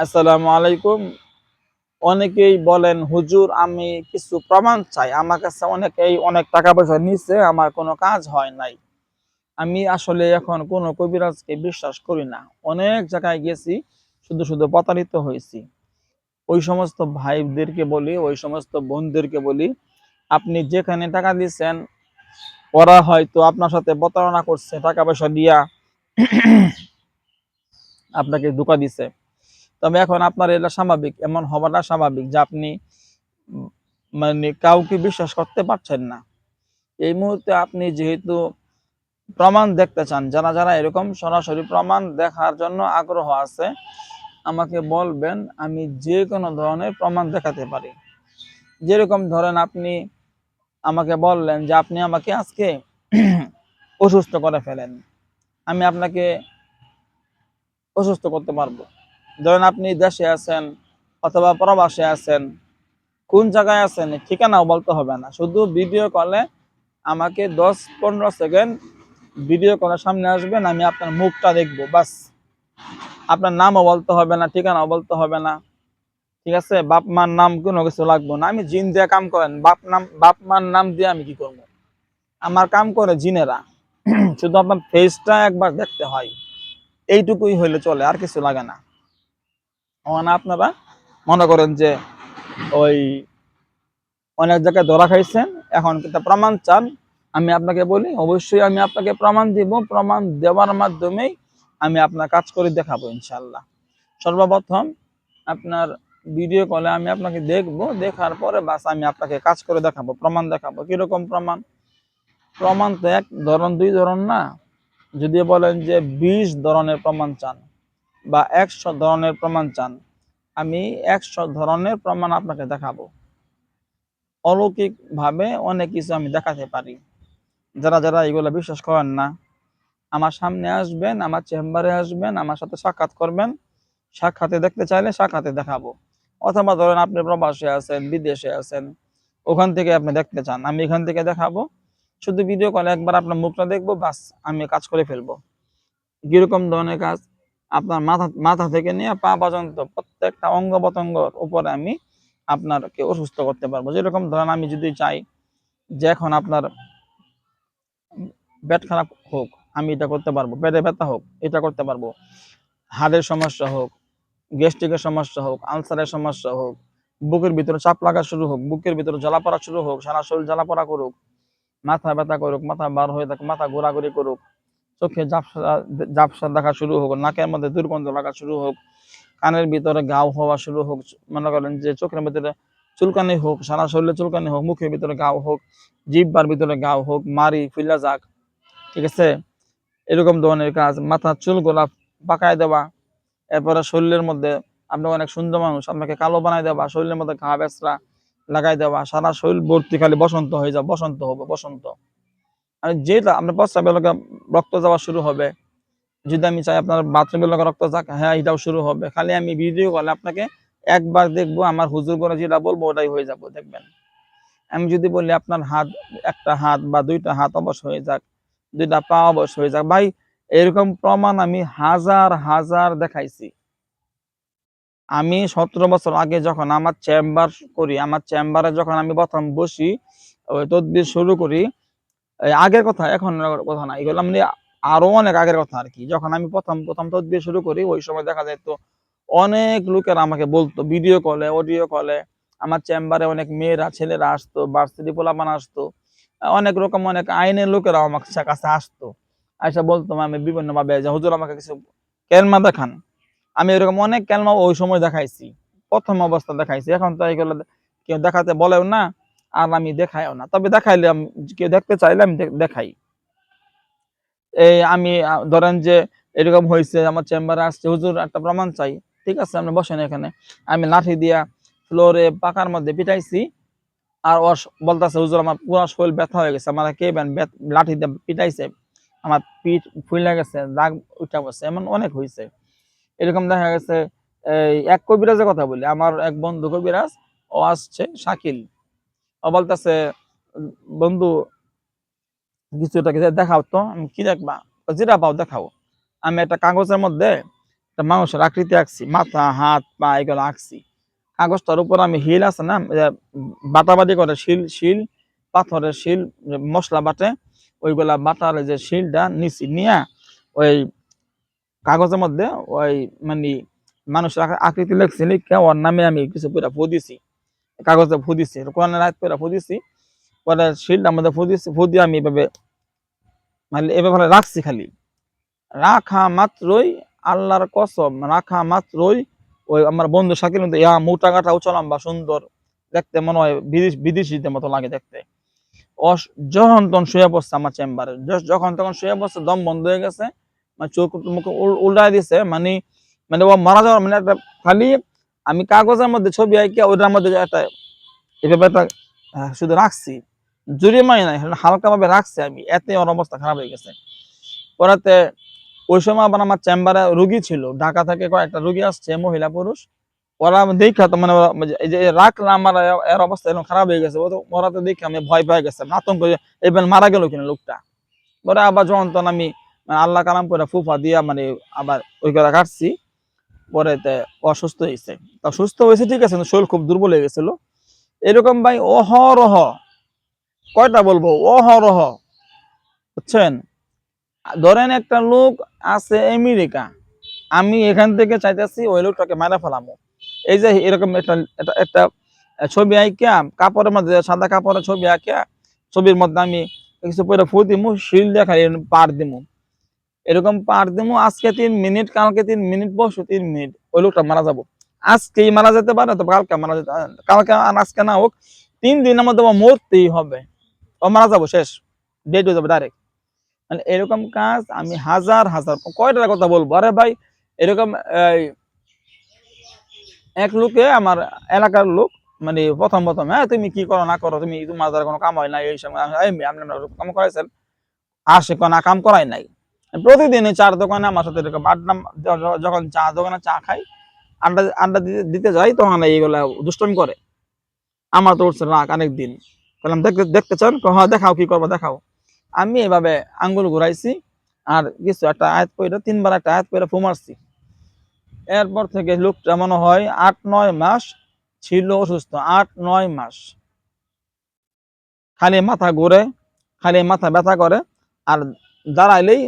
আসসালামু আলাইকুম। অনেকেই বলেন হুজুর আমি কিছু প্রমাণ চাই। আমার কাছে অনেকেই অনেক টাকা পয়সা নিছে, আমার কোনো কাজ হয় নাই। আমি আসলে এখন কোনো কবিরাজকে বিশ্বাস করি না। অনেক জায়গায় গেছি, শুধু প্রতারিত হয়েছি। ওই সমস্ত ভাইদেরকে বলি, ওই সমস্ত বোনদেরকে বলি, আপনি যেখানে টাকা দিচ্ছেন ওরা হয়তো আপনার সাথে প্রতারণা করছে, টাকা পয়সা দিয়া আপনাকে ধোঁকা দিছে। তবে এখন আপনার এটা স্বাভাবিক, এমন হওয়াটা স্বাভাবিক যে আপনি উম মানে কাউকে বিশ্বাস করতে পারছেন না। এই মুহূর্তে আপনি যেহেতু প্রমাণ দেখতে চান, যারা এরকম সরাসরি প্রমাণ দেখার জন্য আগ্রহ আছে, আমাকে বলবেন, আমি যেকোনো ধরনের প্রমাণ দেখাতে পারি। যেরকম ধরেন আপনি আমাকে বললেন যে আপনি আমাকে আজকে অসুস্থ করে ফেলেন। আমি আপনাকে অসুস্থ করতে পারবো। ধরেন আপনি দেশে আছেন অথবা প্রবাসে আছেন, কোন জায়গায় আছেন ঠিকানাও বলতে হবে না। শুধু ভিডিও কলে আমাকে 10-15 সেকেন্ড ভিডিও কলের সামনে আসবেন, আমি আপনার মুখটা দেখবো, বাস। আপনার নামও বলতে হবে না, ঠিকানাও বলতে হবে না, ঠিক আছে? বাপ মার নাম কোনো কিছু লাগবে না। আমি জিন দিয়ে কাম করেন, বাপ মার নাম দিয়ে আমি কি করবো? আমার কাম করে জিনেরা। শুধু আপনার ফেসটা একবার দেখতে হয়, এইটুকুই হইলে চলে, আর কিছু লাগে না। না আপনারা মনে করেন যে ওই অনেক জায়গায় ধরা খাইছেন, এখন কিন্তু প্রমাণ চান, আমি আপনাকে বলি অবশ্যই আমি আপনাকে প্রমাণ দিব। প্রমাণ দেওয়ার মাধ্যমেই আমি আপনার কাজ করে দেখাবো ইনশাল্লাহ। সর্বপ্রথম আপনার ভিডিও কলে আমি আপনাকে দেখবো, দেখার পরে বাস আমি আপনাকে কাজ করে দেখাবো, প্রমাণ দেখাবো। কিরকম প্রমাণ? প্রমাণ তো এক ধরন দুই ধরন না। যদি বলেন যে 20 ধরনের প্রমাণ চান বা 100 ধরনের প্রমাণ চান, আমি 100 ধরনের প্রমাণ আপনাকে দেখাবো। অলৌকিক ভাবে অনেক কিছু আমি দেখাতে পারি। যারা এগুলো বিশ্বাস করেন না, আমার সামনে আসবেন, আমার চেম্বারে আসবেন, আমার সাথে সাক্ষাৎ করবেন। সাক্ষাতে দেখতে চাইলে সাক্ষাতে দেখাবো। অথবা ধরেন আপনি প্রবাসে আছেন, বিদেশে আছেন, ওখান থেকে আপনি দেখতে চান, আমি এখান থেকে দেখাবো। শুধু ভিডিও কলে একবার আপনার মুখটা দেখবো, বাস, আমি কাজ করে ফেলবো। কিরকম ধরনের কাজ? আপনার মাথা থেকে নিয়ে পা পর্যন্ত প্রত্যেকটা অঙ্গ প্রত্যঙ্গর উপরে আমি আপনাকে অসুস্থ করতে পারবো। যেরকম ধরেন আমি যদি চাই যে এখন আপনার পেট খারাপ হোক, আমি এটা করতে পারবো। পেটে ব্যথা হোক, এটা করতে পারবো। হাড়ের সমস্যা হোক, গ্যাস্ট্রিকের সমস্যা হোক, আলসারের সমস্যা হোক, বুকের ভিতরে চাপ লাগা শুরু হোক, বুকের ভিতরে জ্বালাপড়া শুরু হোক, সারা শরীর জ্বালাপড়া করুক, মাথা ব্যথা করুক, মাথা বার হয়ে থাকে, মাথা ঘোরাঘুরি করুক, চোখে ঝাপসা ঝাপসা দেখা শুরু হোক, নাকের মধ্যে দুর্গন্ধ লাগা শুরু হোক, কানের ভিতরে ঘাও হওয়া শুরু হোক, মনে করেন যে চোখের ভিতরে চুলকানি হোক, সারা শরীরে চুলকানি হোক, মুখের ভিতরে ঘাও হোক, জিহ্বার ভিতরে ঘাও হোক, মারি ফুইলা যাক, ঠিক আছে? এরকম ধরনের কাজ। মাথার চুলগুলা পাকায় দেওয়া, এরপরে শরীরের মধ্যে, আপনি অনেক সুন্দর মানুষ, আপনাকে কালো বানায় দেওয়া, শরীরের মধ্যে ঘা বেচরা লাগাই দেওয়া, সারা শরীর ভর্তি খালি বসন্ত হয়ে যাবে, বসন্ত হবে, বসন্ত। আর যেটা আপনার প্রস্রাবের লগে রক্ত যাওয়া শুরু হবে, যদি আমি চাই আপনার বাথরুমের লগে রক্ত যাক, হ্যাঁ, এটাও শুরু হবে। খালি আমি ভিডিও কলে আপনাকে একবার দেখবো, আমার হুজুর করে যেটা বলবো ওটাই হয়ে যাবো, দেখবেন। আমি যদি বলি আপনার হাত, একটা হাত বা দুইটা হাত অবশ হয়ে যাক, দুইটা পা অবশ হয়ে যাক, ভাই, এরকম প্রমাণ আমি হাজার হাজার দেখাইছি। আমি 17 বছর আগে যখন আমার চেম্বার করি, আমার চেম্বারে যখন আমি প্রথম বসি, ওই তদবির শুরু করি, আগের কথা, এখন কথা না, এগুলো মানে আরো অনেক আগের কথা আর কি। যখন আমি প্রথম তদবির শুরু করি, ওই সময় দেখা যেত অনেক লোকেরা আমাকে বলতো ভিডিও কলে, অডিও কলে, আমার চেম্বারে অনেক মেয়েরা ছেলেরা আসতো, ভার্সিটি পোলাপান আসতো, অনেক রকম অনেক আইনের লোকেরাও আমার কাছে আসতো। আইসা বলতো আমি বিভিন্ন ভাবে যে হুজুর আমাকে কিছু কেলমা দেখান। আমি এরকম অনেক কেলমা ওই সময় দেখাইছি, প্রথম অবস্থা দেখাইছি। এখন তো এগুলো কেউ দেখাতে বলেও না, আর আমি দেখাইও না। তবে দেখাইলে কেউ দেখতে চাইলে আমি দেখাই। এই আমি ধরেন যে এরকম হয়েছে, আমার চেম্বারে আসছে, হুজুর একটা প্রমাণ চাই। ঠিক আছে, আপনি বসেন এখানে। আমি লাঠি দিয়া ফ্লোরে পাকার মধ্যে পিটাইছি, আর ও বলতেছে হুজুর আমার পুরো শরীর ব্যথা হয়ে গেছে, আমার কে লাঠি দিয়ে পিটাইছে, আমার পিঠ ফুলে গেছে, দাগ উঠা গেছে, এমন অনেক হয়েছে। এরকম দেখা গেছে। এই এক কবিরাজের কথা বলি, আমার এক বন্ধু কবিরাজ, ও আসছে শাকিল, ও বলতেছে বন্ধু কিছু একটা দেখাও তো। আমি কি দেখবা? যেটা পাও দেখাও। আমি একটা কাগজের মধ্যে একটা মানুষের আকৃতি আঁকছি, মাথা হাত পা এগুলো আঁকছি। কাগজটার উপর আমি হিল আছে না, বাটাবাটি করে শিল শিল পাথরের শিল, মশলা বাটে ওইগুলা বাটার যে শিলটা নিছি, নিয়া ওই কাগজের মধ্যে ওই মানে মানুষের আকৃতি লিখছি, লিখে ওর নামে আমি কিছু পুরা ফু দিছি, কাগজে ফু দিছি, কোরআনের আয়াত পুরা ফু দিছি। পরে শিলটার মধ্যে ফু দিছি, ফু দিয়ে আমি এভাবে মানে এভাবে রাখছি। খালি রাখা মাত্রই, আল্লাহর কসম, রাখা মাত্রই ওই আমার বন্ধু শাকিল মধ্যে ইয়া মোটা কাটা উঁচা লম্বা সুন্দর দেখতে, মনে হয় বিদেশিদের মতো লাগে দেখতে। যখন তখন শুয়ে পড়ছে আমার চেম্বারে, যখন তখন শুয়ে পড়ছে, দম বন্ধ হয়ে গেছে, মানে চোখ মুখ উল্টায় দিছে, মানে মানে ও মারা যাওয়ার মানে একটা খালি আমি কাগজের মধ্যে ছবি আঁকে ওইটার মধ্যে একটা এভাবে একটা শুধু রাখছি, জুড়ে মাই নাই, হালকা ভাবে রাখছি আমি, এতে ওর অবস্থা খারাপ হয়ে গেছে। পরেতে ওই সময় আবার আমার চেম্বারে রুগী ছিল, ঢাকা থেকে কয়েকটা রুগী আসছে, মহিলা পুরুষ। ওরা দেখা তো মানে এই যে রাখলাম, আমার এর অবস্থা এরকম খারাপ হয়ে গেছে, ওরা তো দেখে আমি ভয় পেয়ে গেছে, আতঙ্ক, এবার মারা গেল কিনা লোকটা। পরে আবার যখন তখন আমি আল্লাহ কালাম করে ফুফা দিয়া মানে আবার ওই করে কাটছি। পরে অসুস্থ হয়েছে, তা সুস্থ হয়েছে ঠিক আছে, শরীর খুব দুর্বল হয়ে গেছিল। এরকম ভাই অহরহ, কয়টা বলবো, অহরহ, বুঝছেন। ধরেন একটা লোক আছে আমেরিকা, আমি এখান থেকে চাইতেছি ওই লোকটাকে মারা ফেলামো। এই যে এরকম একটা একটা ছবি আঁকিয়া কাপড়ের মধ্যে, সাদা কাপড়ের ছবি আঁকিয়া, ছবির মধ্যে আমি কিছু পরে ফু দিমু, শিল দেখা পার দিমু, এরকম পার দিমু। আজকে 3 মিনিট, কালকে 3 মিনিট, বসো 3 মিনিট, ওই লোকটা মারা যাবো। আজকেই মারা যেতে পারে, তো কালকে মারা যেতে, কালকে আজকে না হোক, 3 দিনের মধ্যে মরতেই হবে, ও মারা যাবো, শেষ, ডেট হয়ে যাবে ডাইরেক্ট। মানে এরকম কাজ আমি হাজার হাজার, কয়টার কথা বলবো। আরে ভাই এরকম এক লোকে, আমার এলাকার লোক, মানে প্রথম প্রথম, হ্যাঁ তুমি কি করো না করো, তুমি তোমার দ্বারা কোনো কাম হয় না, এই সময় কাম করাইছেন, আসে কোনো কাম করাই নাই। প্রতিদিনই চার দোকানে আমার সাথে এরকম আড্ডা, যখন চা দোকানে চা খাই, আড্ডা আড্ডা দিতে যাই, তখন এইগুলা দুষ্টমি করে। আমার তো উঠছে রাগ অনেকদিন, বললাম দেখতে দেখতে চান, হ্যাঁ দেখাও, কি করবো দেখাও। আমি এভাবে আঙ্গুল ঘুরাইছি, আর কিছু একটা আয়াত পয়টা 3বার একটা আয়াত পয়টা ফু মারছি। এরপর থেকে লোকটা মনে হয় 8-9 মাস ছিল অসুস্থ, 8-9 মাস, খালি মাথা ঘুরে, খালি মাথা ব্যথা করে, আর দাঁড়াইলেই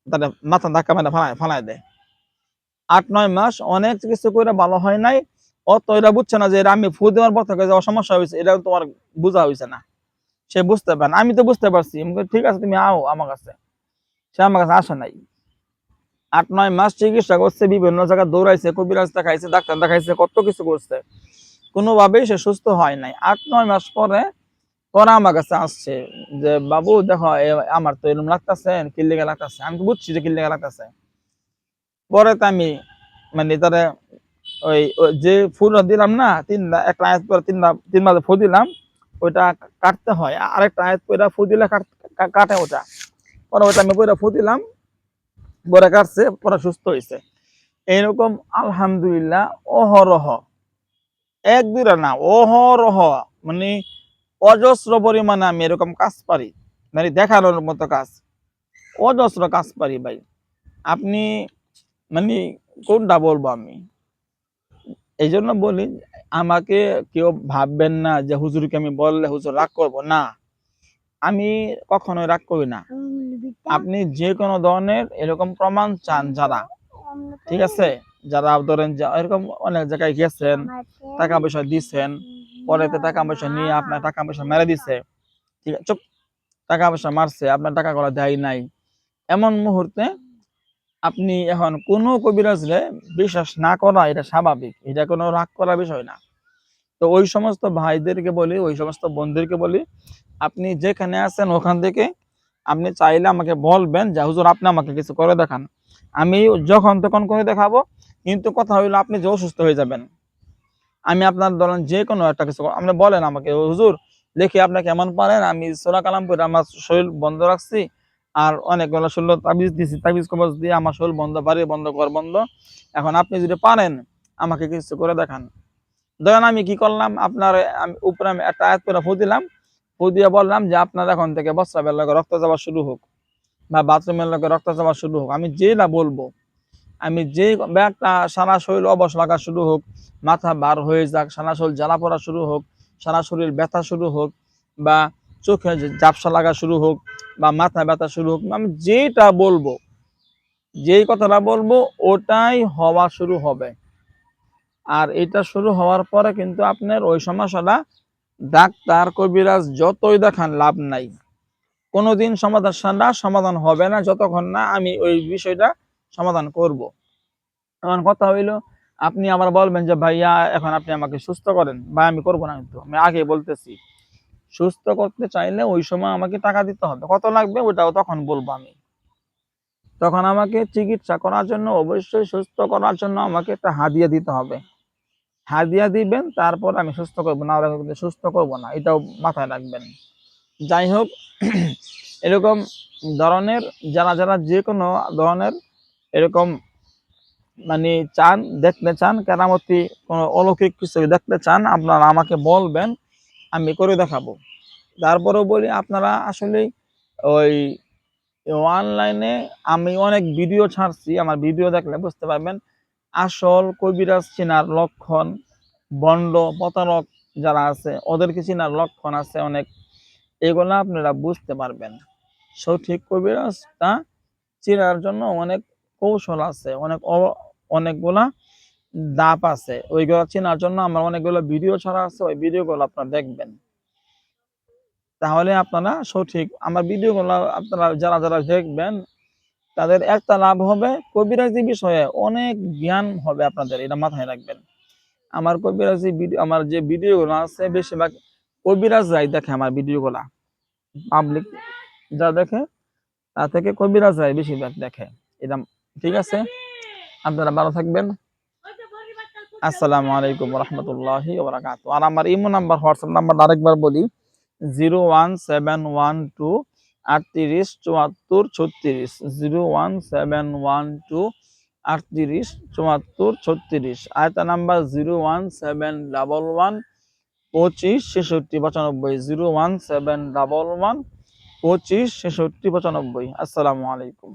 তাদের মাথা ধাক্কা মেরে ফালাই দেয়। 8-9 মাস অনেক চিকিৎসা করে ভালো হয় নাই। অত এরা বুঝছে না যে আমি ফু দেওয়ার পর থেকে যে সমস্যা হয়েছে, এটা তোমার বোঝা হয়েছে না, সে বুঝতে পারে না, আমি তো বুঝতে পারছি। ঠিক আছে তুমি আও আমার কাছে, সে আমার কাছে আসে নাই। 8-9 মাস চিকিৎসা করছে, বিভিন্ন জায়গায় দৌড়াইছে, কবিরাজ দেখাইছে, ডাক্তার দেখাইছে, কত কিছু করছে, কোনোভাবেই সে সুস্থ হয় নাই। 8-9 মাস পরে ওরা আমার কাছে আসছে যে বাবু দেখো আমার তো এরকম লাগতেছে, কিল্লিগা লাগতেছে। আমি তো বুঝছি যে কিল্লিগা লাগতেছে। পরে তো আমি মানে তারা ওই যে ফুল দিলাম না, একটা আয়াত করে 3 বার ফু দিলাম, ওইটা কাটতে হয়, আরেকটা আয়াত করে ফু দিলে কাটে ওটা। পরে ওইটা আমি করে ফু দিলাম, পরে কাটছে, পরে সুস্থ হয়েছে। এইরকম আলহামদুলিল্লাহ অহরহ, 1-2টা না, অহরহ, মানে অজস্র পরিমাণে আমি এরকম কাজ পারি, মানে দেখানোর মতো কাজ, অজস্র কাজ পারি ভাই। আপনি মানে কোনটা বলবো আমি, এই জন্য বলি, আমাকে কেউ ভাববেন না যে হুজুরকে আমি বললে হুজুর রাগ করবো না, আমি কখনোই রাগ করি না। আপনি যে কোনো ধরনের এরকম প্রমাণ চান যারা, ঠিক আছে, যারা ধরেন এরকম অনেক জায়গায় গেছেন, টাকা পয়সা দিচ্ছেন, পরে টাকা পয়সা নিয়ে আপনার টাকা পয়সা মেরে দিছে, ঠিক আছে, চুপ, টাকা পয়সা মারছে, আপনার টাকা করা দেয় নাই, এমন মুহূর্তে আপনি এখন কোনো কবিরাজরে বিশ্বাস না করা এটা স্বাভাবিক, এটা কোনো রাগ করার বিষয় না। তো ওই সমস্ত ভাইদেরকে বলি, ওই সমস্ত বোনদেরকে বলি, আপনি যেখানে আছেন ওখান থেকে আপনি চাইলে আমাকে বলবেন যে হুজুর আপনি আমাকে কিছু করে দেখান, আমি যখন তখন করে দেখাবো। কিন্তু কথা হইলো আপনি যে অসুস্থ হয়ে যাবেন, আমি আপনার ধরেন যে কোনো একটা কিছু আপনি বলেন আমাকে, হুজুর দেখি আপনি কেমন পারেন, আমি সূরা কালাম পড়ে আমার শরীর বন্ধ রাখছি, আর অনেকগুলো 16 তাবিজ দিছি, তাবিজ কবজ দিয়ে আমার শরীর বন্ধ, বাড়ি বন্ধ, ঘর বন্ধ, এখন আপনি যদি পারেন আমাকে কিছু করে দেখান। ধরেন আমি কি করলাম, আপনার আমি উপরে আমি একটা আয়াত করে ফু দিলাম, ফু দিয়ে বললাম যে আপনার এখন থেকে প্রস্রাবের লগে রক্ত যাওয়া শুরু হোক, বা বাথরুমের লগে রক্ত যাওয়া শুরু হোক, আমি যেটা বলবো আমি যে ব্যাগটা সারা শরীর অবশ লাগা শুরু হোক, মাথা বার হয়ে যাক, সারা শরীর জ্বালা পড়া শুরু হোক, সারা শরীর ব্যথা শুরু হোক, বা চোখে ঝাপসা লাগা শুরু হোক, বা মাথা ব্যথা শুরু হোক, আমি যেটা বলবো, যেই কথাটা বলবো ওটাই হওয়া শুরু হবে। আর এটা শুরু হওয়ার পরে কিন্তু আপনার ওই সমস্যাটা ডাক্তার কবিরাজ যতই দেখান লাভ নাই, কোনোদিন সমাধান হবে না যতক্ষণ না আমি ওই বিষয়টা সমাধান করব। এখন কথা হইলো, আপনি আবার বলবেন যে ভাইয়া এখন আপনি আমাকে সুস্থ করেন, ভাই আমি করবো না, কিন্তু আমি আগে বলতেছি সুস্থ করতে চাইলে ওই সময় আমাকে টাকা দিতে হবে, কত লাগবে ওটাও তখন বলবো আমি। তখন আমাকে চিকিৎসা করার জন্য, অবশ্যই সুস্থ করার জন্য আমাকে একটা হাদিয়া দিতে হবে। হাদিয়া দিবেন, তারপর আমি সুস্থ করবো, না হলে সুস্থ করবো না, এটাও মাথায় রাখবেন। যাই হোক, এরকম ধরনের যারা যে কোনো ধরনের এরকম মানে দেখতে চান, কেরামতি কোনো অলৌকিক কিছু দেখতে চান, আপনারা আমাকে বলবেন, আমি করে দেখাবো। তারপরেও বলি, আপনারা আসলে ওই অনলাইনে আমি অনেক ভিডিও ছাড়ছি, আমার ভিডিও দেখলে বুঝতে পারবেন আসল কবিরাজ চেনার লক্ষণ, বন্ড প্রতারক যারা আছে ওদেরকে চেনার লক্ষণ আছে অনেক, এগুলা আপনারা বুঝতে পারবেন। সঠিক কবিরাজটা চেনার জন্য অনেক কৌশল আছে, অনেকগুলা ধাপ আছে, ওইগুলো চেনার জন্য আমার অনেকগুলো ভিডিও ছাড়া আছে, ওই ভিডিওগুলো আপনারা দেখবেন। তাহলে আপনারা সঠিক আমার ভিডিওগুলো আপনারা যারা দেখবেন তাদের একটা লাভ হবে, কবিরাজি বিষয়ে অনেক জ্ঞান হবে আপনাদের, এটা মাথায় রাখবেন। আমার কবিরাজি ভিডিও, আমার যে ভিডিওগুলো আছে বেশিরভাগ কবিরাজরাই দেখে আমার ভিডিওগুলা, পাবলিক যা দেখে তা থেকে কবিরাজরাই বেশিরভাগ দেখে। এটা ঠিক আছে, আপনারা ভালো থাকবেন। আসসালামু আলাইকুম রহমতুল্লাহি ওয়া বারাকাতুহু। আর আমার ইমো নাম্বার, হোয়াটসঅ্যাপ নাম্বার আরেকবার বলি, 01712 38 74 36, 01712 38 74 36। আরেকটা নাম্বার 01711 25 66 95, 01711 25 66 95। আসসালামু আলাইকুম।